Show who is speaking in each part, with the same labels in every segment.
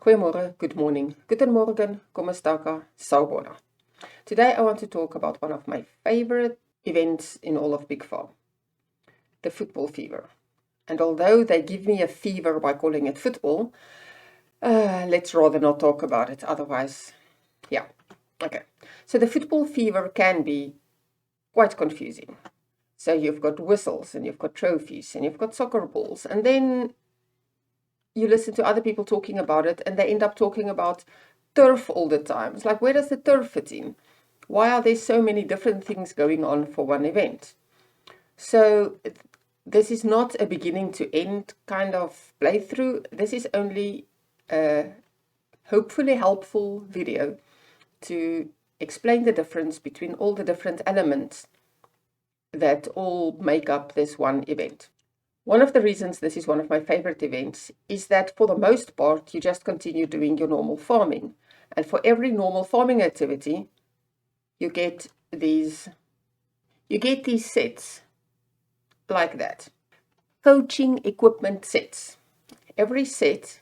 Speaker 1: Goeiemorgen, good morning, guten Morgen, como está ka, sawubona. Today I want to talk about one of my favorite events in all of Big Farm, the football fever. And although they give me a fever by calling it football, let's rather not talk about it, otherwise, yeah. Okay, so the football fever can be quite confusing. So you've got whistles, and you've got trophies, and you've got soccer balls, and then you listen to other people talking about it, and they end up talking about turf all the time. It's like, where does the turf fit in? Why are there so many different things going on for one event? So this is not a beginning to end kind of playthrough. This is only a hopefully helpful video to explain the difference between all the different elements that all make up this one event. One of the reasons this is one of my favorite events is that for the most part, you just continue doing your normal farming. And for every normal farming activity, you get these sets like that. Coaching equipment sets. Every set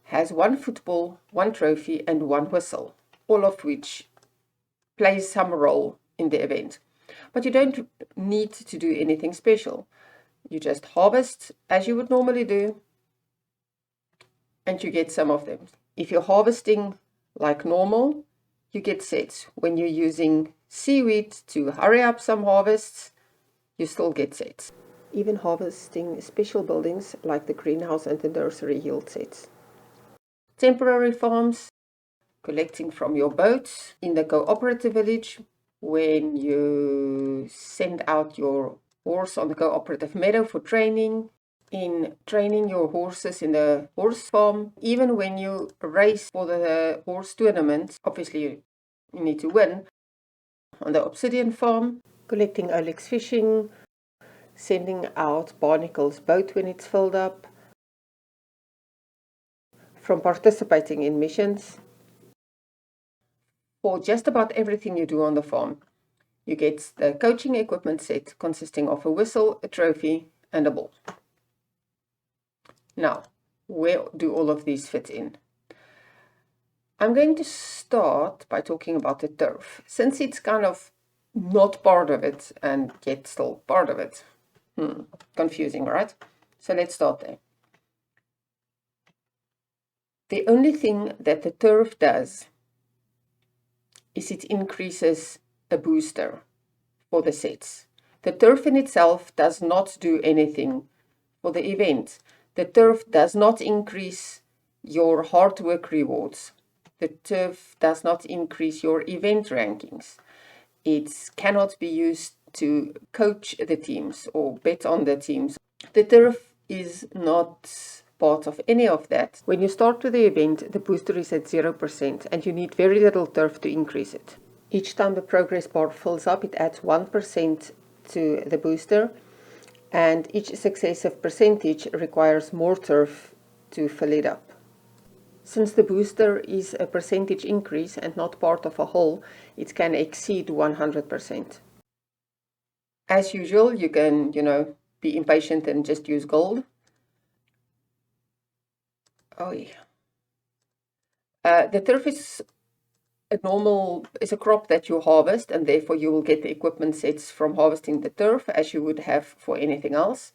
Speaker 1: has one football, one trophy, and one whistle, all of which plays some role in the event. But you don't need to do anything special. You just harvest as you would normally do, and you get some of them. If you're harvesting like normal, you get sets. When you're using seaweed to hurry up some harvests, you still get sets. Even harvesting special buildings like the greenhouse and the nursery yield sets. Temporary farms, collecting from your boats in the cooperative village. When you send out your horse on the cooperative meadow for training, in training your horses in the horse farm, even when you race for the horse tournament, obviously you need to win, on the obsidian farm, collecting Oleg's fishing, sending out Barnacle's boat when it's filled up, from participating in missions. For just about everything you do on the farm, you get the coaching equipment set consisting of a whistle, a trophy, and a ball. Now, where do all of these fit in? I'm going to start by talking about the turf, since it's kind of not part of it and yet still part of it. Confusing, right? So let's start there. The only thing that the turf does is it increases a booster for the sets. The turf in itself does not do anything for the event. The turf does not increase your hard work rewards. The turf does not increase your event rankings. It cannot be used to coach the teams or bet on the teams. The turf is not part of any of that. When you start with the event, the booster is at 0% and you need very little turf to increase it. Each time the progress bar fills up, it adds 1% to the booster, and each successive percentage requires more turf to fill it up. Since the booster is a percentage increase and not part of a whole, it can exceed 100%. As usual, you can, be impatient and just use gold. Oh yeah. The turf is a crop that you harvest, and therefore you will get the equipment sets from harvesting the turf as you would have for anything else.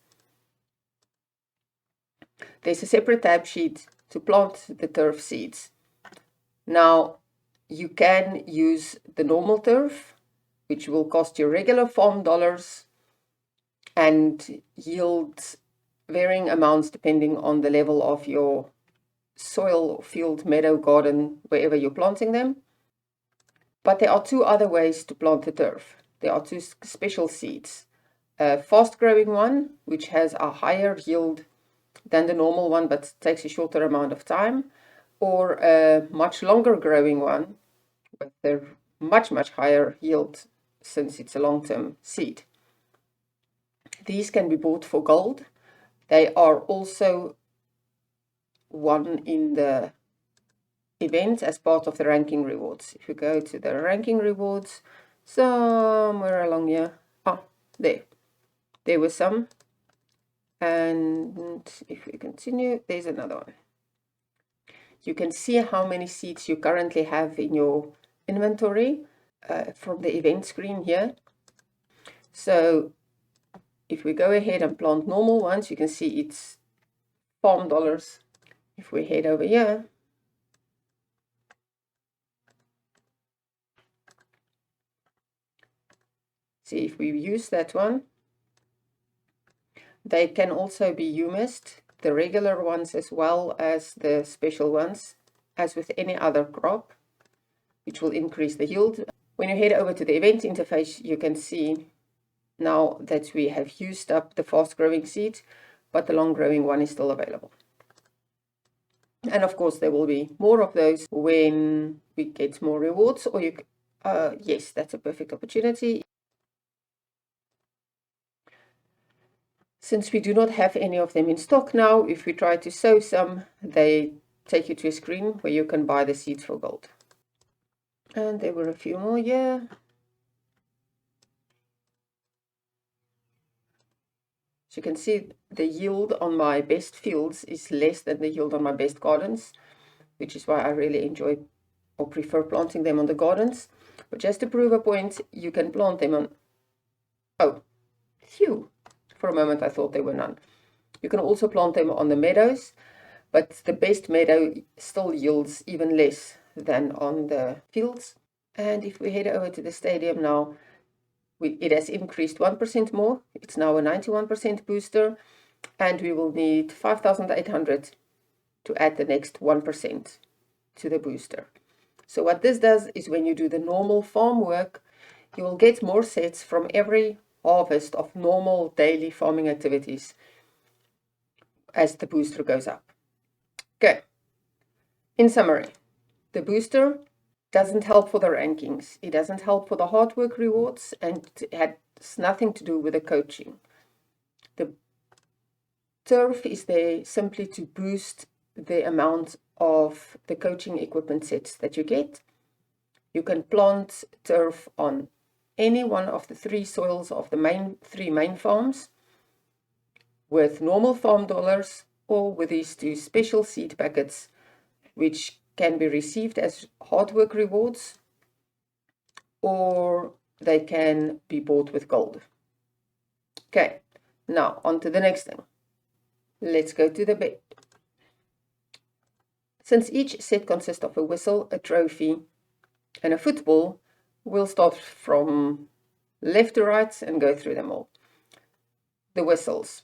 Speaker 1: There's a separate tab sheet to plant the turf seeds. Now, you can use the normal turf, which will cost you regular farm dollars and yield varying amounts depending on the level of your soil, field, meadow, garden, wherever you're planting them. But there are two other ways to plant the turf. There are two special seeds. A fast-growing one, which has a higher yield than the normal one, but takes a shorter amount of time, or a much longer growing one with a much, much higher yield since it's a long-term seed. These can be bought for gold. They are also won in the event as part of the ranking rewards. If you go to the ranking rewards, somewhere along here, there were some, and if we continue, there's another one. you can see how many seeds you currently have in your inventory from the event screen here. So if we go ahead and plant normal ones, you can see it's farm dollars. If we head over here, see if we use that one, they can also be humused, the regular ones as well as the special ones, as with any other crop, which will increase the yield. When you head over to the event interface, you can see now that we have used up the fast growing seeds, but the long growing one is still available. And of course, there will be more of those when we get more rewards, or you, yes, that's a perfect opportunity. Since we do not have any of them in stock now, if we try to sow some, they take you to a screen where you can buy the seeds for gold. And there were a few more here. So you can see the yield on my best fields is less than the yield on my best gardens, which is why I really enjoy or prefer planting them on the gardens. But just to prove a point, you can plant them on, oh, phew, for a moment I thought there were none. You can also plant them on the meadows, but the best meadow still yields even less than on the fields. And if we head over to the stadium now, it has increased 1% more. It's now a 91% booster, and we will need 5,800 to add the next 1% to the booster. So what this does is when you do the normal farm work, you will get more sets from every harvest of normal daily farming activities as the booster goes up. Okay, in summary, the booster doesn't help for the rankings, it doesn't help for the hard work rewards, and it has nothing to do with the coaching. The turf is there simply to boost the amount of the coaching equipment sets that you get. You can plant turf on any one of the 3 soils of the 3 main farms with normal farm dollars, or with these 2 special seed packets, which can be received as hard work rewards, or they can be bought with gold. Okay, now on to the next thing. Let's go to the bet. Since each set consists of a whistle, a trophy, and a football, we'll start from left to right and go through them all. The whistles.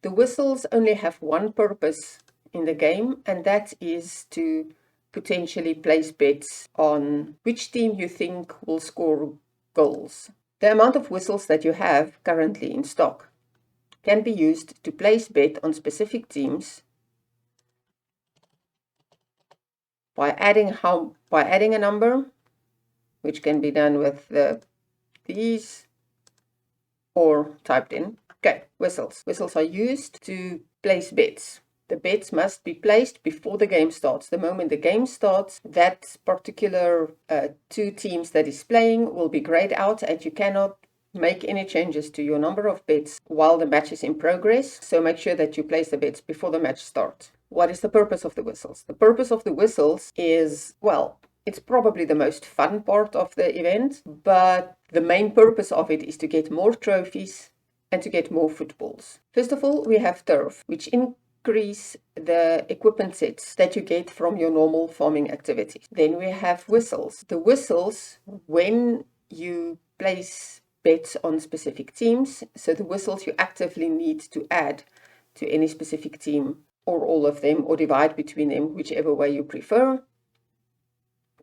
Speaker 1: The whistles only have one purpose in the game, and that is to potentially place bets on which team you think will score goals. The amount of whistles that you have currently in stock can be used to place bet on specific teams by adding a number, which can be done with these or typed in. Okay, whistles. Whistles are used to place bets. The bets must be placed before the game starts. The moment the game starts, that particular 2 teams that is playing will be grayed out, and you cannot make any changes to your number of bets while the match is in progress. So make sure that you place the bets before the match starts. What is the purpose of the whistles? The purpose of the whistles is, well, it's probably the most fun part of the event, but the main purpose of it is to get more trophies and to get more footballs. First of all, we have turf, which increase the equipment sets that you get from your normal farming activities. Then we have whistles. The whistles, when you place bets on specific teams, so the whistles you actively need to add to any specific team, or all of them, or divide between them, whichever way you prefer.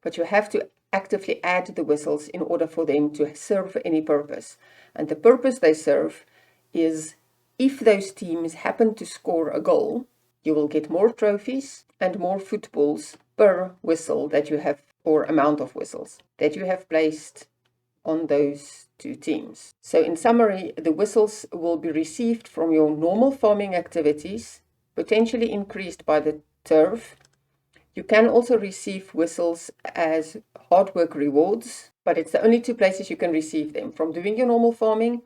Speaker 1: But you have to actively add the whistles in order for them to serve any purpose. And the purpose they serve is, if those teams happen to score a goal, you will get more trophies and more footballs per whistle that you have, or amount of whistles that you have placed on those 2 teams. So in summary, the whistles will be received from your normal farming activities, potentially increased by the turf. You can also receive whistles as hard work rewards, but it's the only 2 places you can receive them: from doing your normal farming,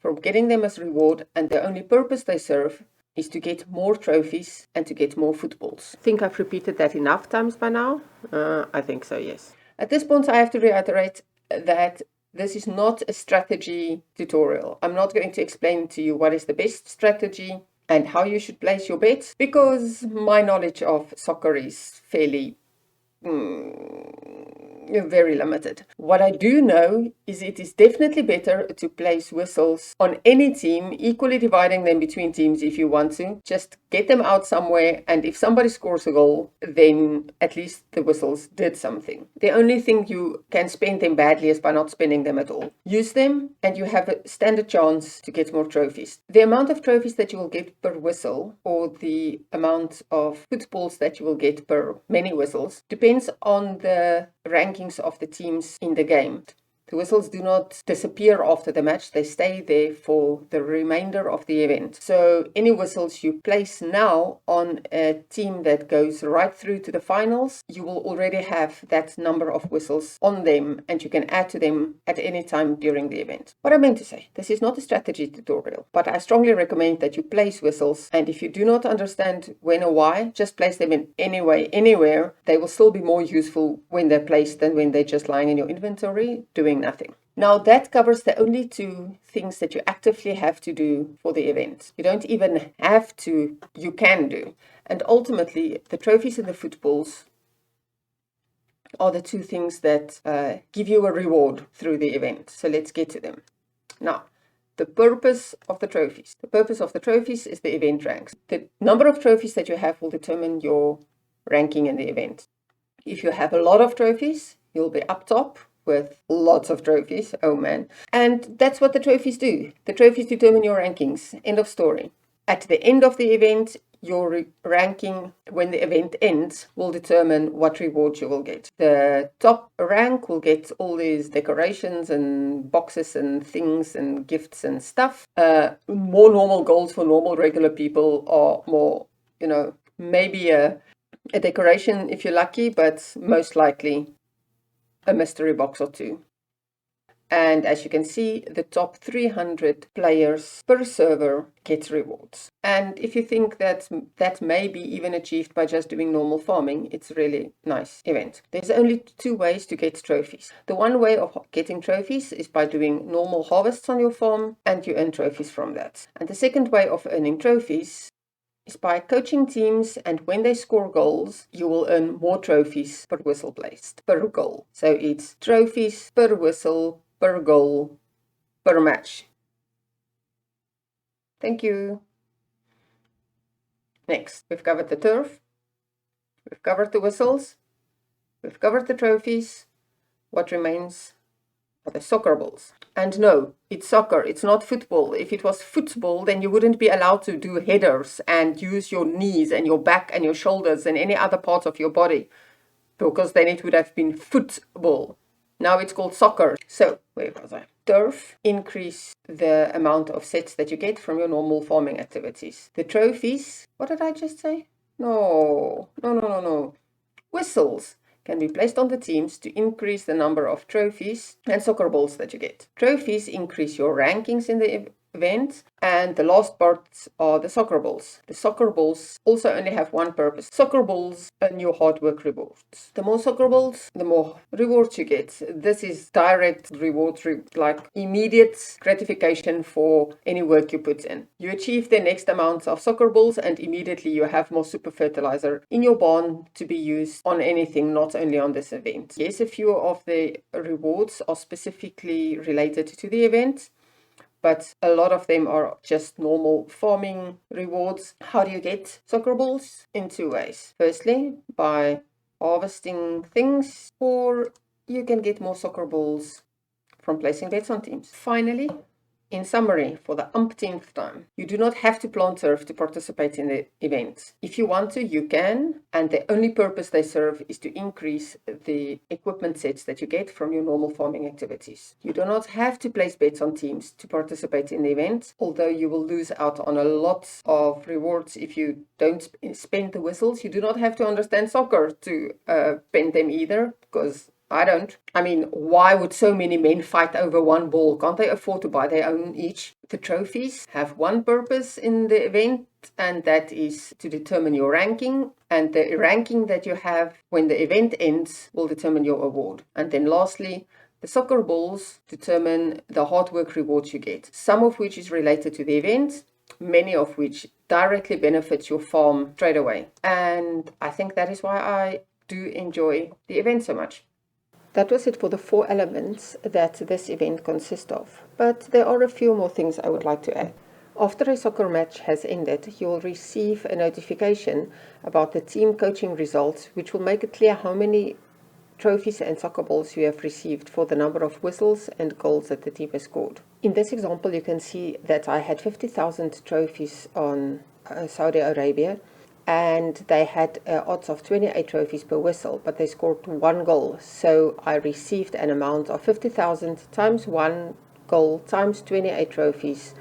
Speaker 1: from getting them as reward, and the only purpose they serve is to get more trophies and to get more footballs. I think I've repeated that enough times by now. I think so, yes. At this point, I have to reiterate that this is not a strategy tutorial. I'm not going to explain to you what is the best strategy and how you should place your bets, because my knowledge of soccer is fairly very limited. What I do know is it is definitely better to place whistles on any team, equally dividing them between teams if you want to. Just get them out somewhere, and if somebody scores a goal, then at least the whistles did something. The only thing you can spend them badly is by not spending them at all. Use them and you have a standard chance to get more trophies. The amount of trophies that you will get per whistle, or the amount of footballs that you will get per many whistles, depends on the rankings of the teams in the game. The whistles do not disappear after the match, they stay there for the remainder of the event. So any whistles you place now on a team that goes right through to the finals, you will already have that number of whistles on them, and you can add to them at any time during the event. What I meant to say, this is not a strategy tutorial, but I strongly recommend that you place whistles, and if you do not understand when or why, just place them in any way, anywhere. They will still be more useful when they're placed than when they're just lying in your inventory doing nothing. Now that covers the only two things that you actively have to do for the event. You don't even have to, you can do. And ultimately, the trophies and the footballs are the two things that give you a reward through the event. So let's get to them. Now, the purpose of the trophies. The purpose of the trophies is the event ranks. The number of trophies that you have will determine your ranking in the event. If you have a lot of trophies, you'll be up top with lots of trophies. Oh man. And that's what the trophies do. The trophies determine your rankings. End of story. At the end of the event, your ranking when the event ends will determine what rewards you will get. The top rank will get all these decorations and boxes and things and gifts and stuff. More normal goals for normal regular people are more, maybe a decoration if you're lucky, but most likely a mystery box or two. And as you can see, the top 300 players per server gets rewards. And if you think that may be even achieved by just doing normal farming, it's a really nice event. There's only two ways to get trophies. The one way of getting trophies is by doing normal harvests on your farm, and you earn trophies from that. And the second way of earning trophies is by coaching teams, and when they score goals, you will earn more trophies per whistle placed, per goal. So it's trophies per whistle, per goal, per match. Thank you. Next, we've covered the turf, we've covered the whistles, we've covered the trophies. What remains are the soccer balls. And no, it's soccer, it's not football. If it was football, then you wouldn't be allowed to do headers and use your knees and your back and your shoulders and any other parts of your body, because then it would have been football. Now it's called soccer. So, where was I? Turf, increase the amount of sets that you get from your normal farming activities. The trophies, what did I just say? No. Whistles can be placed on the teams to increase the number of trophies and soccer balls that you get. Trophies increase your rankings in the event, and the last parts are the soccer balls. The soccer balls also only have one purpose. Soccer balls earn your hard work rewards. The more soccer balls, the more rewards you get. This is direct rewards, like immediate gratification for any work you put in. You achieve the next amount of soccer balls, and immediately you have more super fertilizer in your barn to be used on anything, not only on this event. Yes, a few of the rewards are specifically related to the event, but a lot of them are just normal farming rewards. How do you get soccer balls? In two ways. Firstly, by harvesting things, or you can get more soccer balls from placing bets on teams. Finally, in summary, for the umpteenth time, you do not have to plant turf to participate in the event. If you want to, you can, and the only purpose they serve is to increase the equipment sets that you get from your normal farming activities. You do not have to place bets on teams to participate in the event, although you will lose out on a lot of rewards if you don't spend the whistles. You do not have to understand soccer to spend them either, because I don't. I mean, why would so many men fight over one ball? Can't they afford to buy their own each? The trophies have one purpose in the event, and that is to determine your ranking. And the ranking that you have when the event ends will determine your award. And then lastly, the soccer balls determine the hard work rewards you get, some of which is related to the event, many of which directly benefits your farm straight away. And I think that is why I do enjoy the event so much. That was it for the 4 elements that this event consists of, but there are a few more things I would like to add. After a soccer match has ended, you will receive a notification about the team coaching results, which will make it clear how many trophies and soccer balls you have received for the number of whistles and goals that the team has scored. In this example, you can see that I had 50,000 trophies on Saudi Arabia, and they had odds of 28 trophies per whistle, but they scored 1 goal. So I received an amount of 50,000 times 1 goal times 28 trophies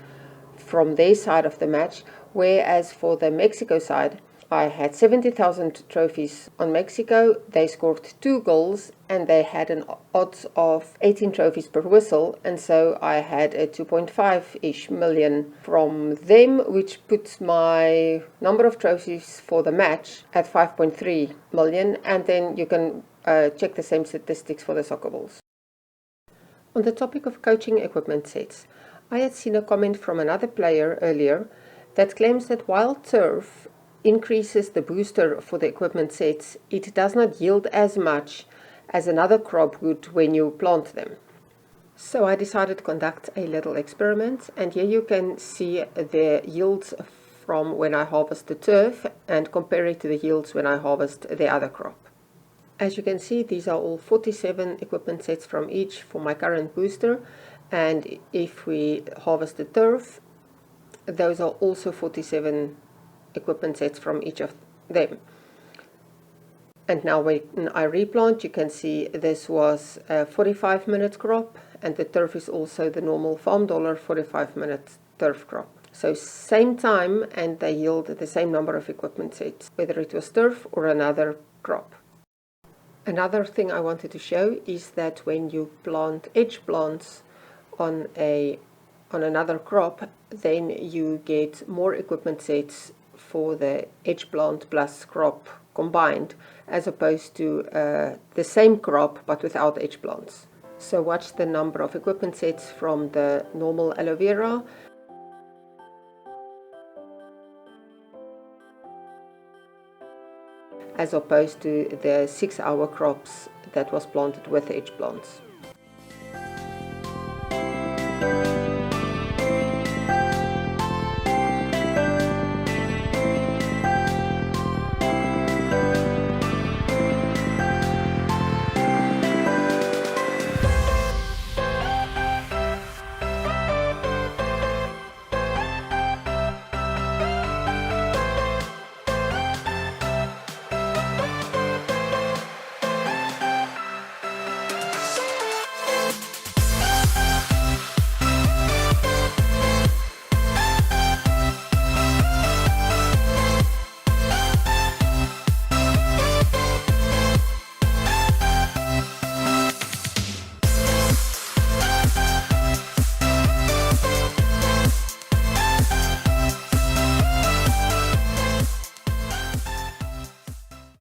Speaker 1: from their side of the match, whereas for the Mexico side, I had 70,000 trophies on Mexico. They scored 2 goals and they had an odds of 18 trophies per whistle, and so I had a 2.5-ish million from them, which puts my number of trophies for the match at 5.3 million, and then you can check the same statistics for the soccer balls. On the topic of coaching equipment sets, I had seen a comment from another player earlier that claims that while turf increases the booster for the equipment sets, it does not yield as much as another crop would when you plant them. So I decided to conduct a little experiment, and here you can see the yields from when I harvest the turf and compare it to the yields when I harvest the other crop. As you can see, these are all 47 equipment sets from each for my current booster, and if we harvest the turf, those are also 47 equipment sets from each of them. And now when I replant, you can see this was a 45-minute crop, and the turf is also the normal farm dollar 45-minute turf crop. So same time, and they yield the same number of equipment sets, whether it was turf or another crop. Another thing I wanted to show is that when you plant edge plants on another crop, then you get more equipment sets for the edge plant plus crop combined, as opposed to the same crop but without edge plants. So watch the number of equipment sets from the normal aloe vera as opposed to the 6-hour crops that was planted with edge plants.